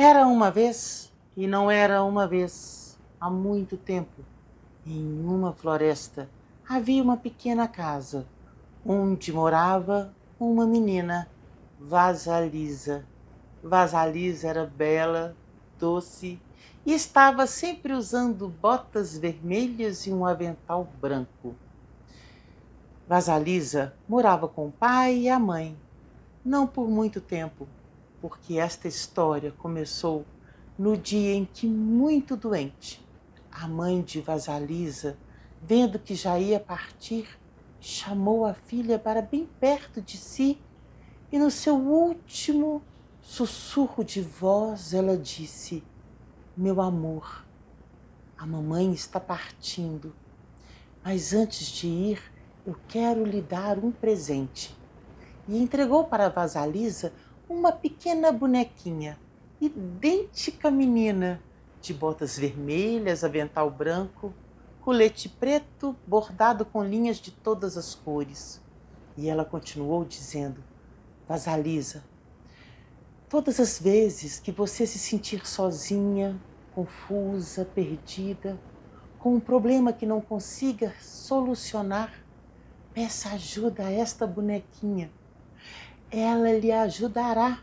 Era uma vez, e não era uma vez, há muito tempo, em uma floresta havia uma pequena casa, onde morava uma menina, Vasalisa. Vasalisa era bela, doce e estava sempre usando botas vermelhas e um avental branco. Vasalisa morava com o pai e a mãe, não por muito tempo, porque esta história começou no dia em que, muito doente, a mãe de Vasalisa, vendo que já ia partir, chamou a filha para bem perto de si e, no seu último sussurro de voz, ela disse: "Meu amor, a mamãe está partindo, mas antes de ir, eu quero lhe dar um presente." E entregou para Vasalisa uma pequena bonequinha, idêntica à menina, de botas vermelhas, avental branco, colete preto bordado com linhas de todas as cores. E ela continuou dizendo: "Vasalisa, todas as vezes que você se sentir sozinha, confusa, perdida, com um problema que não consiga solucionar, peça ajuda a esta bonequinha. Ela lhe ajudará.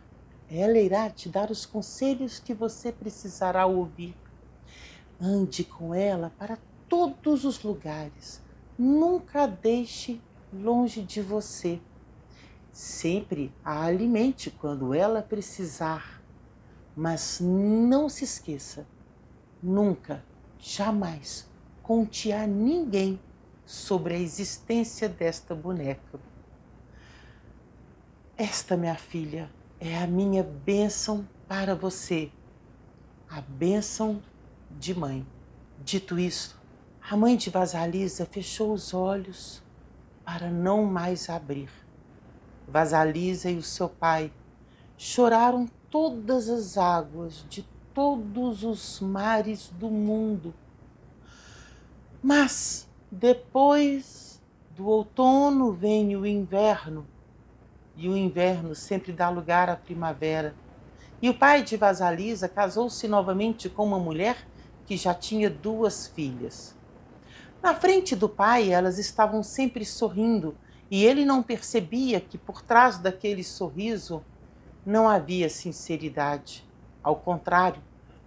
Ela irá te dar os conselhos que você precisará ouvir. Ande com ela para todos os lugares. Nunca a deixe longe de você. Sempre a alimente quando ela precisar. Mas não se esqueça, nunca, jamais, conte a ninguém sobre a existência desta boneca. Esta, minha filha, é a minha bênção para você, a bênção de mãe." Dito isso, a mãe de Vasalisa fechou os olhos para não mais abrir. Vasalisa e o seu pai choraram todas as águas de todos os mares do mundo. Mas depois do outono vem o inverno, e o inverno sempre dá lugar à primavera. E o pai de Vasalisa casou-se novamente com uma mulher que já tinha 2 filhas. Na frente do pai, elas estavam sempre sorrindo, e ele não percebia que por trás daquele sorriso não havia sinceridade. Ao contrário,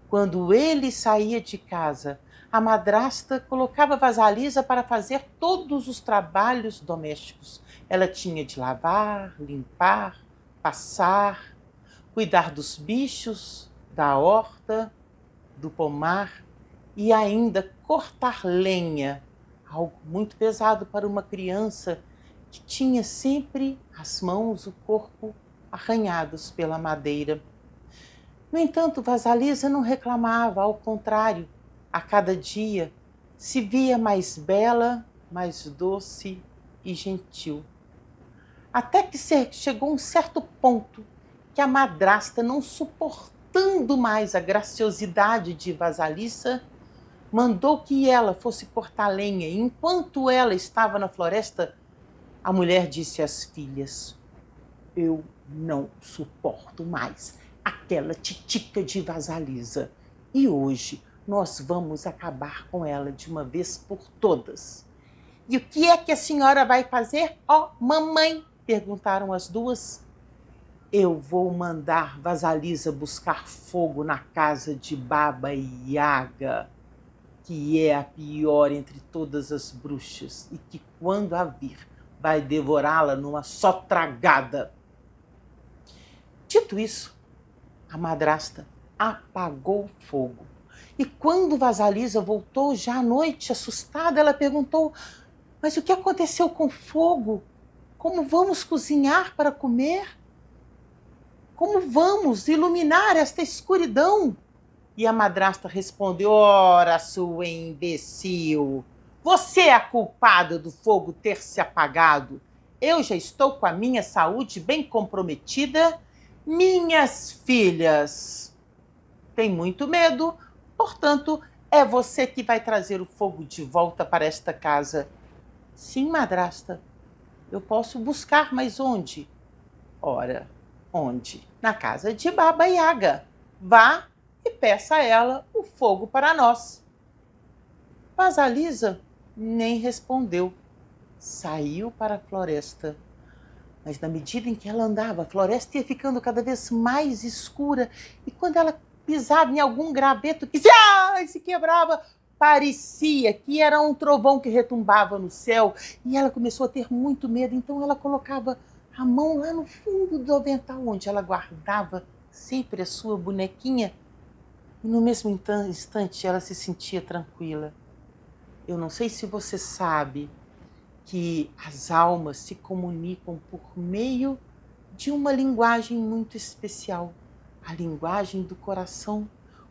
quando ele saía de casa, a madrasta colocava Vasalisa para fazer todos os trabalhos domésticos. Ela tinha de lavar, limpar, passar, cuidar dos bichos, da horta, do pomar e ainda cortar lenha, algo muito pesado para uma criança que tinha sempre as mãos, o corpo arranhados pela madeira. No entanto, Vasalisa não reclamava, ao contrário, a cada dia se via mais bela, mais doce e gentil. Até que chegou um certo ponto que a madrasta, não suportando mais a graciosidade de Vasalisa, mandou que ela fosse cortar lenha. E enquanto ela estava na floresta, a mulher disse às filhas: "Eu não suporto mais aquela titica de Vasalisa. E hoje nós vamos acabar com ela de uma vez por todas." "E o que é que a senhora vai fazer, ó mamãe?" perguntaram as duas. "Eu vou mandar Vasalisa buscar fogo na casa de Baba Yaga, que é a pior entre todas as bruxas, e que, quando a vir, vai devorá-la numa só tragada." Dito isso, a madrasta apagou o fogo. E quando Vasalisa voltou já à noite, assustada, ela perguntou: "Mas o que aconteceu com o fogo? Como vamos cozinhar para comer? Como vamos iluminar esta escuridão?" E a madrasta respondeu: "Ora, sua imbecil, você é a culpada do fogo ter se apagado. Eu já estou com a minha saúde bem comprometida. Minhas filhas têm muito medo, portanto, é você que vai trazer o fogo de volta para esta casa." "Sim, madrasta, eu posso buscar, mas onde?" "Ora, onde? Na casa de Baba Yaga." Vá e peça a ela o fogo para nós. Vasalisa nem respondeu. Saiu para a floresta. Mas na medida em que ela andava, a floresta ia ficando cada vez mais escura. E quando ela pisava em algum graveto que se quebrava, parecia que era um trovão que retumbava no céu. E ela começou a ter muito medo. Então ela colocava a mão lá no fundo do avental, onde ela guardava sempre a sua bonequinha. E no mesmo instante ela se sentia tranquila. Eu não sei se você sabe que as almas se comunicam por meio de uma linguagem muito especial, a linguagem do coração,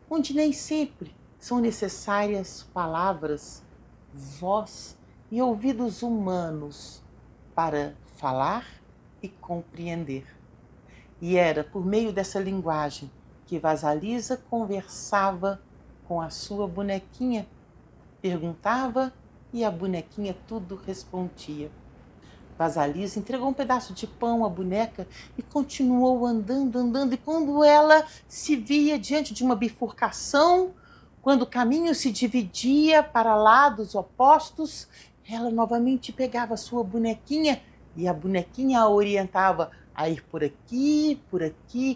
onde nem sempre são necessárias palavras, voz e ouvidos humanos para falar e compreender. E era por meio dessa linguagem que Vasalisa conversava com a sua bonequinha, perguntava e a bonequinha tudo respondia. Vasalisa entregou um pedaço de pão à boneca e continuou andando. E quando ela se via diante de uma bifurcação, quando o caminho se dividia para lados opostos, ela novamente pegava a sua bonequinha e a bonequinha a orientava a ir por aqui,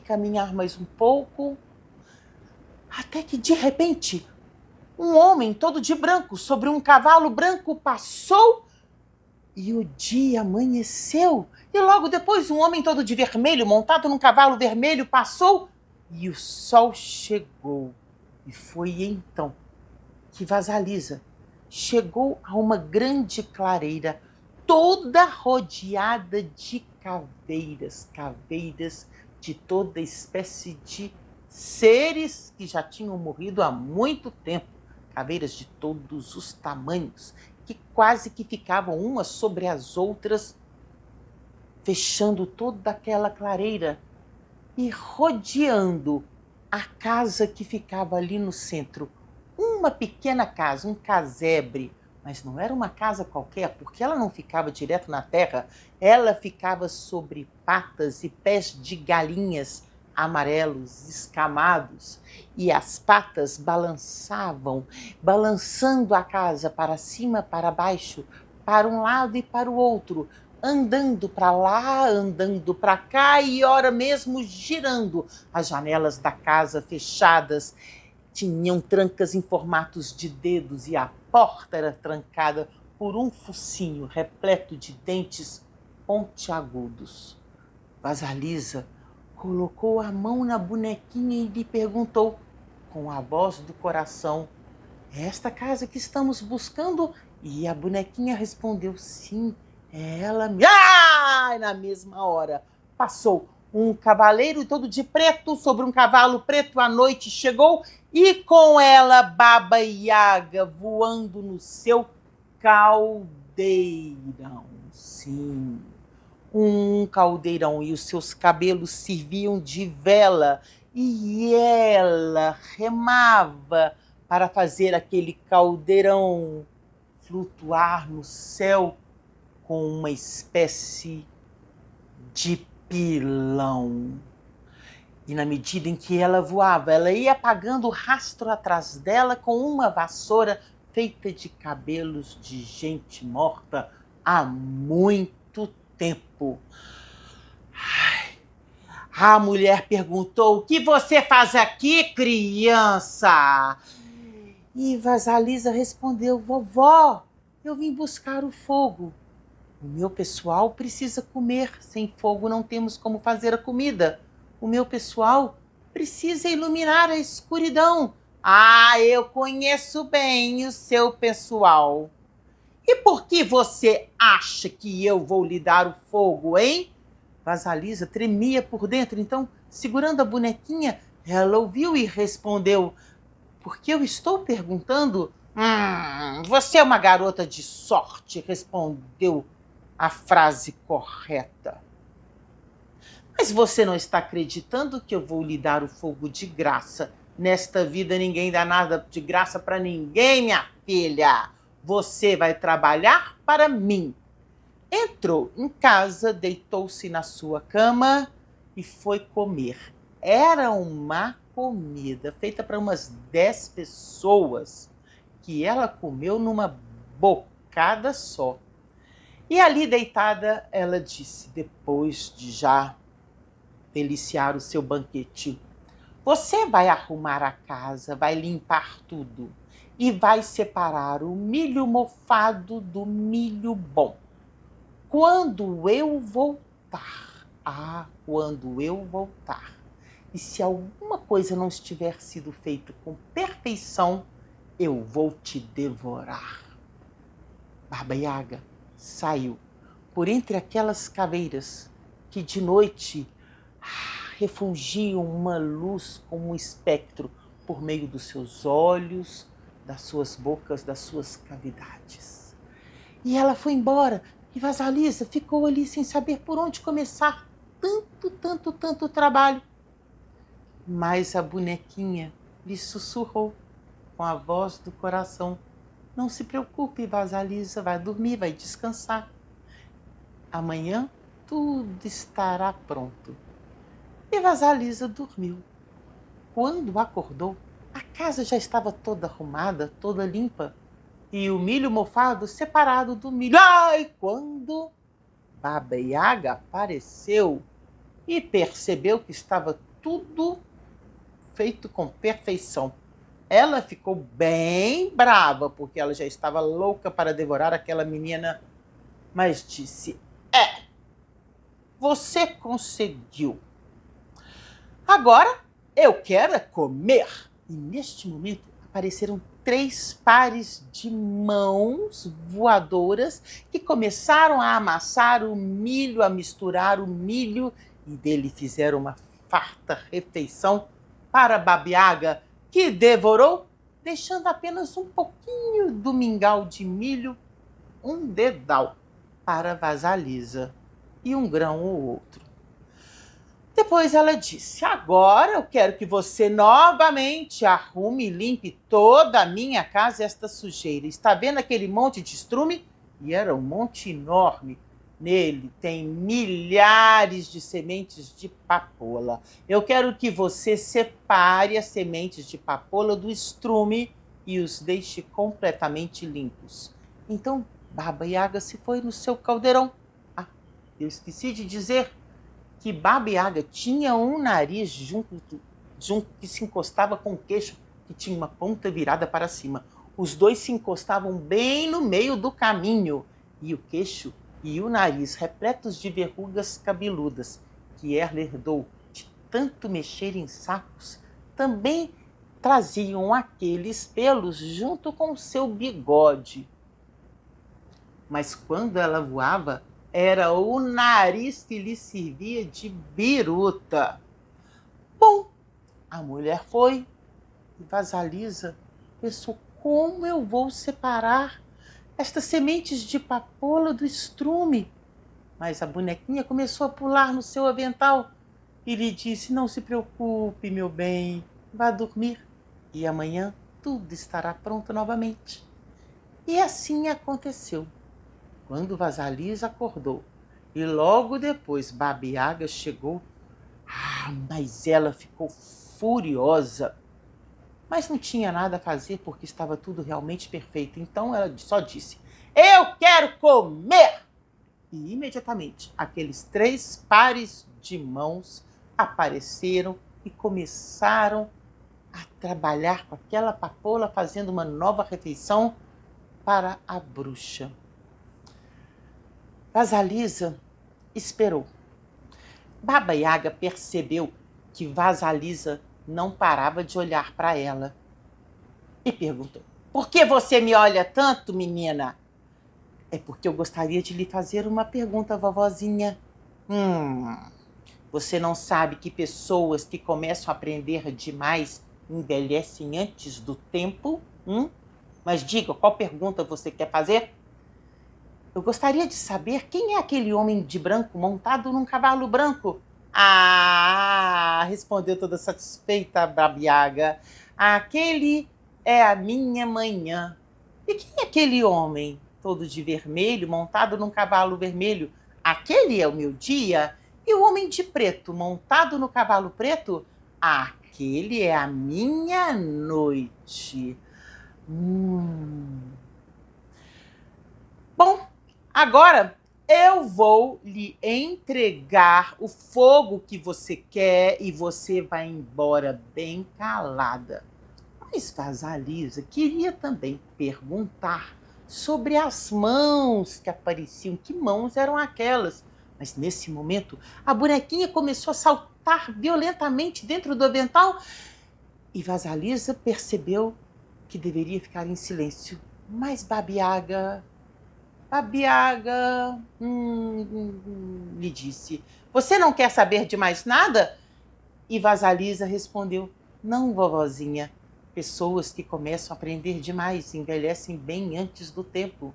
caminhar mais um pouco. Até que, de repente, um homem todo de branco, sobre um cavalo branco, passou e o dia amanheceu. E logo depois um homem todo de vermelho, montado num cavalo vermelho, passou e o sol chegou. E foi então que Vasalisa chegou a uma grande clareira, toda rodeada de caveiras de toda espécie de seres que já tinham morrido há muito tempo, caveiras de todos os tamanhos, que quase que ficavam umas sobre as outras, fechando toda aquela clareira e rodeando a casa que ficava ali no centro. Uma pequena casa, um casebre, mas não era uma casa qualquer, porque ela não ficava direto na terra, ela ficava sobre patas e pés de galinhas amarelos, escamados, e as patas balançavam, balançando a casa para cima, para baixo, para um lado e para o outro, andando para lá, andando para cá e ora mesmo girando. As janelas da casa fechadas tinham trancas em formatos de dedos e a porta era trancada por um focinho repleto de dentes pontiagudos. Vasalisa colocou a mão na bonequinha e lhe perguntou, com a voz do coração: "É esta casa que estamos buscando?" E a bonequinha respondeu: "Sim, é ela mesmo." Ah! Na mesma hora passou um cavaleiro todo de preto sobre um cavalo preto. A noite chegou e com ela Baba Yaga voando no seu caldeirão. Sim, um caldeirão, e os seus cabelos serviam de vela e ela remava para fazer aquele caldeirão flutuar no céu com uma espécie de pilão. E na medida em que ela voava, ela ia apagando o rastro atrás dela com uma vassoura feita de cabelos de gente morta há muito tempo. A mulher perguntou: "O que você faz aqui, criança?" E Vasalisa respondeu: "Vovó, eu vim buscar o fogo. O meu pessoal precisa comer. Sem fogo não temos como fazer a comida. O meu pessoal precisa iluminar a escuridão." "Ah, eu conheço bem o seu pessoal. E por que você acha que eu vou lhe dar o fogo, hein?" Vasalisa tremia por dentro, então, segurando a bonequinha, ela ouviu e respondeu: "Porque eu estou perguntando?" Você é uma garota de sorte", respondeu a frase correta. "Mas você não está acreditando que eu vou lhe dar o fogo de graça? Nesta vida ninguém dá nada de graça para ninguém, minha filha. Você vai trabalhar para mim." Entrou em casa, deitou-se na sua cama e foi comer. Era uma comida feita para umas 10 pessoas que ela comeu numa bocada só. E ali deitada, ela disse, depois de já deliciar o seu banquete: você vai arrumar a casa, vai limpar tudo e vai separar o milho mofado do milho bom. Quando eu voltar, quando eu voltar, e se alguma coisa não estiver sido feita com perfeição, eu vou te devorar. Baba Yaga saiu por entre aquelas caveiras que de noite refulgiam uma luz como um espectro por meio dos seus olhos, das suas bocas, das suas cavidades. E ela foi embora e Vasalisa ficou ali sem saber por onde começar. Tanto trabalho. Mas a bonequinha lhe sussurrou com a voz do coração: não se preocupe, Vasalisa, vai dormir, vai descansar. Amanhã tudo estará pronto. E Vasalisa dormiu. Quando acordou, a casa já estava toda arrumada, toda limpa, e o milho mofado separado do milho. Quando Baba Yaga apareceu e percebeu que estava tudo feito com perfeição, ela ficou bem brava, porque ela já estava louca para devorar aquela menina, mas disse: você conseguiu. Agora eu quero comer. E neste momento apareceram 3 pares de mãos voadoras que começaram a amassar o milho, a misturar o milho, e dele fizeram uma farta refeição para Baba Yaga, que devorou, deixando apenas um pouquinho do mingau de milho, um dedal, para Vasalisa e um grão ou outro. Depois ela disse: agora eu quero que você novamente arrume e limpe toda a minha casa, esta sujeira. Está vendo aquele monte de estrume? E era um monte enorme. Nele tem milhares de sementes de papoula. Eu quero que você separe as sementes de papoula do estrume e os deixe completamente limpos. Então Baba Yaga se foi no seu caldeirão. Eu esqueci de dizer que Baba Yaga tinha um nariz junto que se encostava com o queixo, que tinha uma ponta virada para cima. Os dois se encostavam bem no meio do caminho, e o queixo e o nariz repletos de verrugas cabeludas, que ela herdou de tanto mexer em sacos, também traziam aqueles pelos junto com o seu bigode. Mas quando ela voava, era o nariz que lhe servia de biruta. Bom, a mulher foi e Vasalisa pensou: como eu vou separar estas sementes de papoula do estrume? Mas a bonequinha começou a pular no seu avental e lhe disse: não se preocupe, meu bem, vá dormir e amanhã tudo estará pronto novamente. E assim aconteceu. Quando Vasalisa acordou e logo depois Baba Yaga chegou, mas ela ficou furiosa. Mas não tinha nada a fazer porque estava tudo realmente perfeito. Então ela só disse: eu quero comer! E imediatamente aqueles 3 pares de mãos apareceram e começaram a trabalhar com aquela papoula, fazendo uma nova refeição para a bruxa. Vasalisa esperou. Baba Yaga percebeu que Vasalisa não parava de olhar para ela e perguntou: por que você me olha tanto, menina? É porque eu gostaria de lhe fazer uma pergunta, vovozinha. Você não sabe que pessoas que começam a aprender demais envelhecem antes do tempo? Mas diga, qual pergunta você quer fazer? Eu gostaria de saber quem é aquele homem de branco montado num cavalo branco. Respondeu toda satisfeita a Baba Yaga. Aquele é a minha manhã. E quem é aquele homem todo de vermelho, montado num cavalo vermelho? Aquele é o meu dia. E o homem de preto, montado no cavalo preto? aquele é a minha noite. Bom, agora eu vou lhe entregar o fogo que você quer e você vai embora bem calada. Mas Vasalisa queria também perguntar sobre as mãos que apareciam. Que mãos eram aquelas? Mas nesse momento, a bonequinha começou a saltar violentamente dentro do avental e Vasalisa percebeu que deveria ficar em silêncio. Mas Babiaga, lhe disse, você não quer saber de mais nada? E Vasalisa respondeu, não, vovozinha, pessoas que começam a aprender demais envelhecem bem antes do tempo.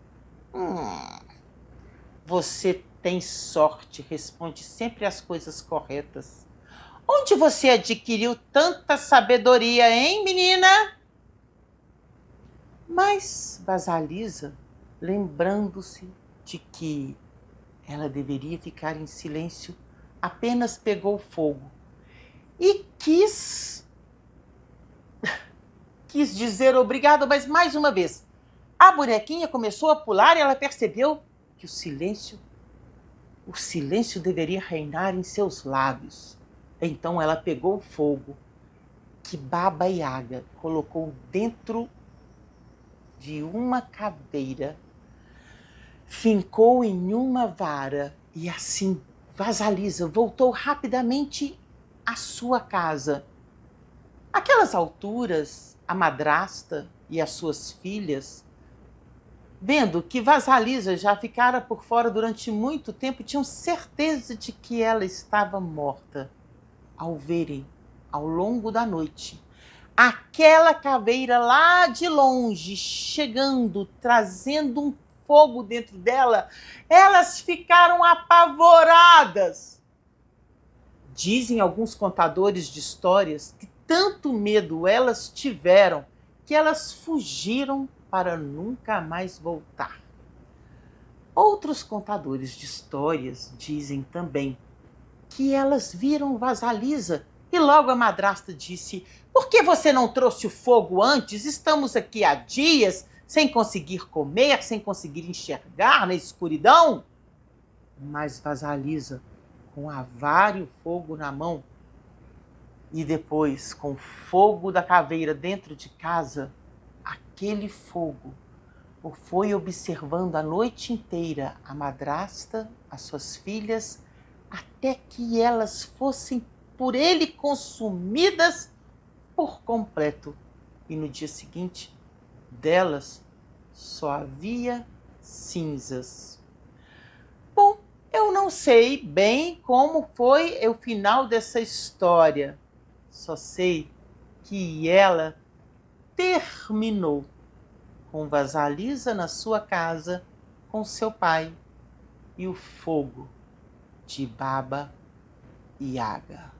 Você tem sorte, responde sempre as coisas corretas. Onde você adquiriu tanta sabedoria, hein, menina? Mas Vasalisa, lembrando-se de que ela deveria ficar em silêncio, apenas pegou fogo e quis dizer obrigado, mas mais uma vez. A bonequinha começou a pular e ela percebeu que o silêncio deveria reinar em seus lábios. Então ela pegou o fogo que Baba Yaga colocou dentro de uma caveira, fincou em uma vara e assim Vasalisa voltou rapidamente à sua casa. Aquelas alturas, a madrasta e as suas filhas, vendo que Vasalisa já ficara por fora durante muito tempo, tinham certeza de que ela estava morta. Ao verem, ao longo da noite, aquela caveira lá de longe, chegando, trazendo um fogo dentro dela, elas ficaram apavoradas. Dizem alguns contadores de histórias que tanto medo elas tiveram que elas fugiram para nunca mais voltar. Outros contadores de histórias dizem também que elas viram Vasalisa e logo a madrasta disse: por que você não trouxe o fogo antes? Estamos aqui há dias sem conseguir comer, sem conseguir enxergar na escuridão. Mas Vasalisa, com a vara e o fogo na mão, e depois com o fogo da caveira dentro de casa, aquele fogo foi observando a noite inteira a madrasta, as suas filhas, até que elas fossem por ele consumidas por completo. E no dia seguinte, delas só havia cinzas. Bom, eu não sei bem como foi o final dessa história. Só sei que ela terminou com Vasalisa na sua casa, com seu pai e o fogo de Baba Yaga.